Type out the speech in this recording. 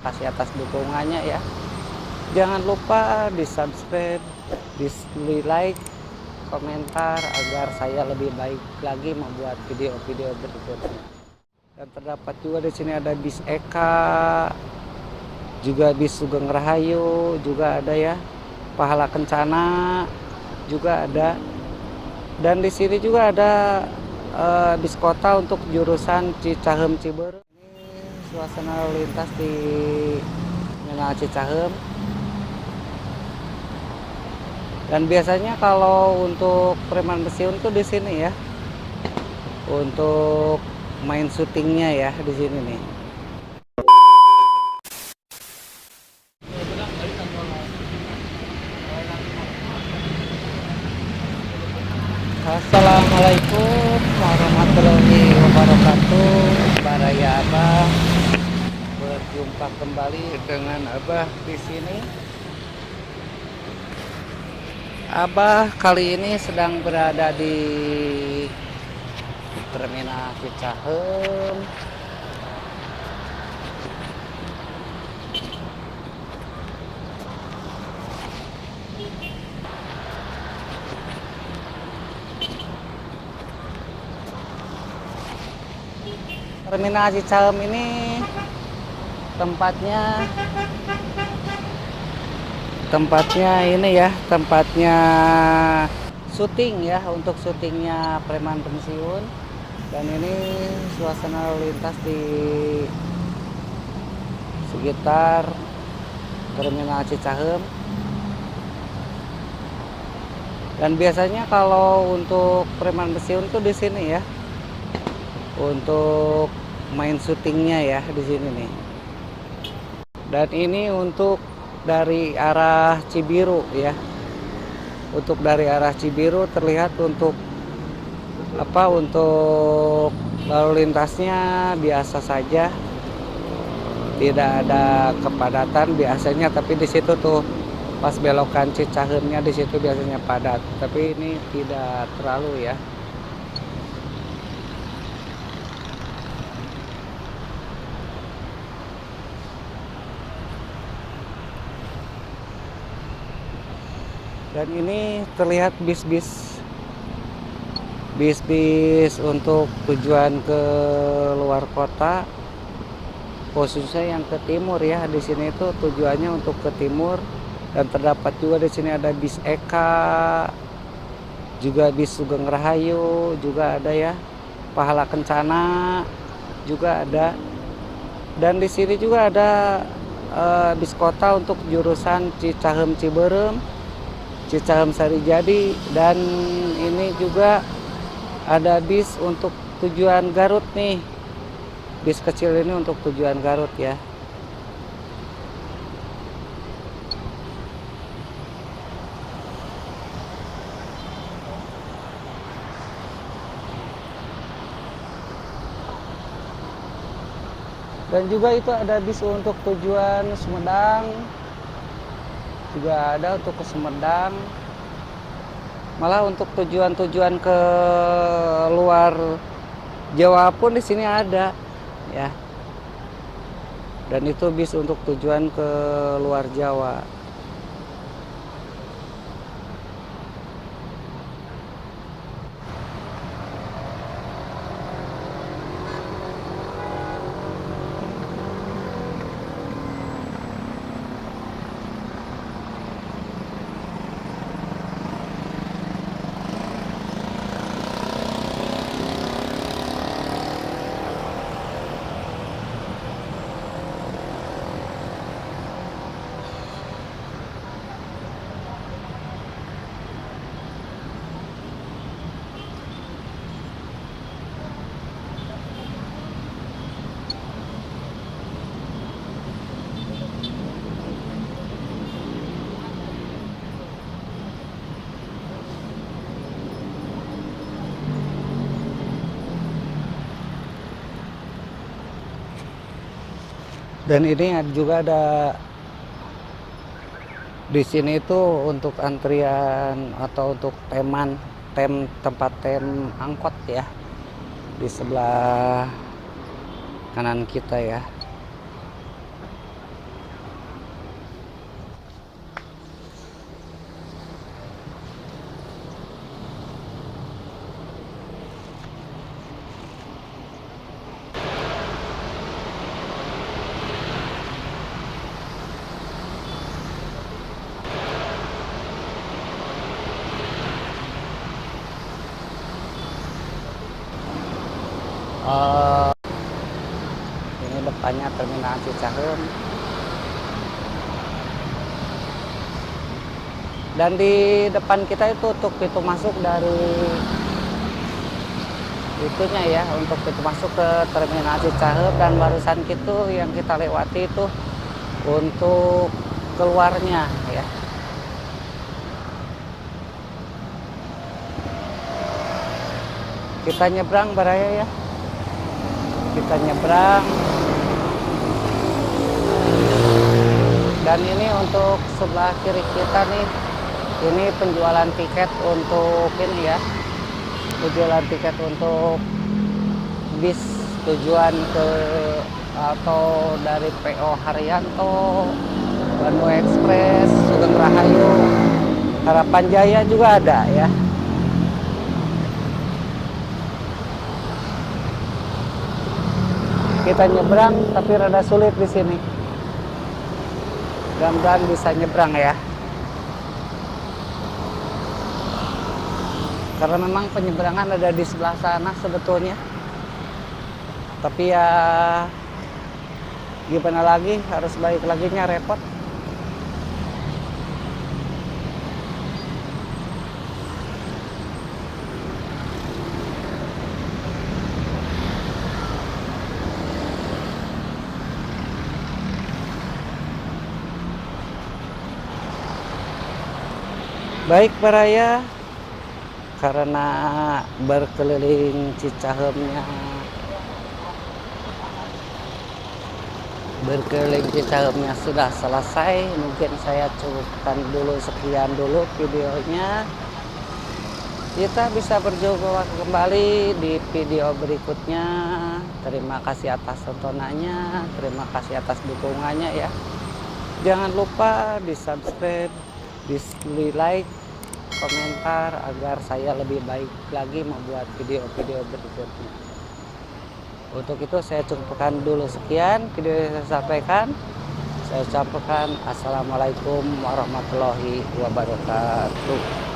kasih atas dukungannya ya. Jangan lupa di subscribe, di like, komentar agar saya lebih baik lagi membuat video-video berikutnya. Dan terdapat juga di sini ada bis Eka, juga bis Sugeng Rahayu, juga ada ya. Pahala Kencana juga ada. Dan di sini juga ada bis kota untuk jurusan Cicahem Ciberem. Ini suasana lalu lintas di Menara Cicahem. Dan biasanya kalau untuk preman Mesiun tuh di sini ya, untuk main syutingnya ya di sini nih. Assalamualaikum warahmatullahi wabarakatuh. Baraya Abah, berjumpa kembali dengan Abah di sini. Abah kali ini sedang berada di Terminal Cicahem. Terminal Cicahem ini tempatnya ini ya, tempatnya syuting ya, untuk syutingnya preman pensiun. Dan ini suasana lalu lintas di sekitar Terminal Cicahem. Dan biasanya kalau untuk preman pensiun tuh di sini ya, untuk main syutingnya ya di sini nih. Dan ini untuk dari arah Cibiru ya. Untuk dari arah Cibiru terlihat untuk lalu lintasnya biasa saja. Tidak ada kepadatan biasanya, tapi di situ tuh pas belokan Cicahemnya di situ biasanya padat. Tapi ini tidak terlalu ya. Dan ini terlihat bis-bis untuk tujuan ke luar kota, khususnya yang ke timur ya. Di sini itu tujuannya untuk ke timur. Dan terdapat juga di sini ada bis Eka, juga bis Sugeng Rahayu, juga ada ya. Pahala Kencana juga ada. Dan di sini juga ada bis kota untuk jurusan Cicahem Ciberem, Cicahem Sarijadi. Dan ini juga ada bis untuk tujuan Garut nih. Bis kecil ini untuk tujuan Garut ya. Dan juga itu ada bis untuk tujuan Sumedang, juga ada untuk ke Sumedang. Malah untuk tujuan-tujuan ke luar Jawa pun di sini ada ya. Dan itu bis untuk tujuan ke luar Jawa. Dan ini juga ada di sini itu untuk antrian atau untuk tempat tem angkot ya, di sebelah kanan kita ya. Terminal Cicaheum. Dan di depan kita itu untuk pintu masuk dari itunya ya, untuk pintu masuk ke Terminal Cicaheum, dan barusan itu yang kita lewati itu untuk keluarnya ya. Kita nyebrang Baraya ya. Kita nyebrang. Dan ini untuk sebelah kiri kita nih, ini penjualan tiket untuk ini ya. Penjualan tiket untuk bis tujuan ke atau dari PO Haryanto, Bandung Express, Sugeng Rahayu, Harapan Jaya juga ada ya. Kita nyebrang tapi rada sulit di sini. Mudah-mudahan bisa nyebrang ya. Karena memang penyeberangan ada di sebelah sana sebetulnya. Tapi ya gimana lagi, harus balik laginya repot. Baik Baraya, karena berkeliling Cicaheumnya sudah selesai, mungkin saya cukupkan dulu, sekian dulu videonya. Kita bisa berjumpa kembali di video berikutnya. Terima kasih atas tontonannya, terima kasih atas dukungannya ya. Jangan lupa di subscribe, di like, komentar agar saya lebih baik lagi membuat video-video berikutnya. Untuk itu saya cukupkan dulu, sekian video yang saya sampaikan. Saya ucapkan assalamualaikum warahmatullahi wabarakatuh.